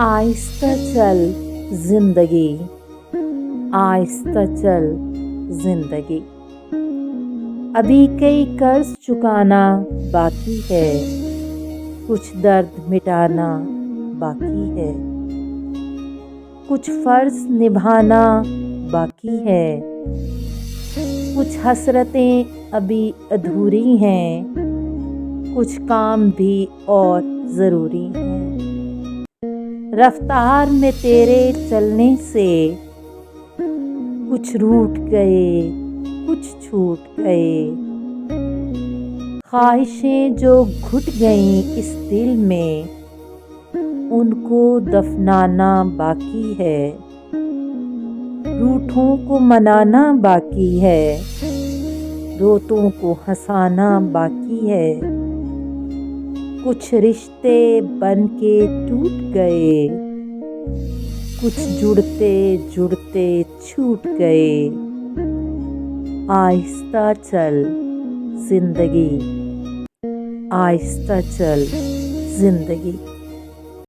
आहिस्ता चल जिंदगी, आहिस्ता चल जिंदगी। अभी कई कर्ज चुकाना बाकी है, कुछ दर्द मिटाना बाकी है, कुछ फर्ज निभाना बाकी है, कुछ हसरतें अभी अधूरी हैं, कुछ काम भी और ज़रूरी हैं। रफ्तार में तेरे चलने से कुछ रूठ गए, कुछ छूट गए। ख्वाहिशें जो घुट गईं इस दिल में, उनको दफनाना बाकी है। रूठों को मनाना बाकी है, रोतों को हंसाना बाकी है। कुछ रिश्ते बन के टूट गए, कुछ जुड़ते जुड़ते छूट गए। आहिस्ता चल जिंदगी, आहिस्ता चल जिंदगी।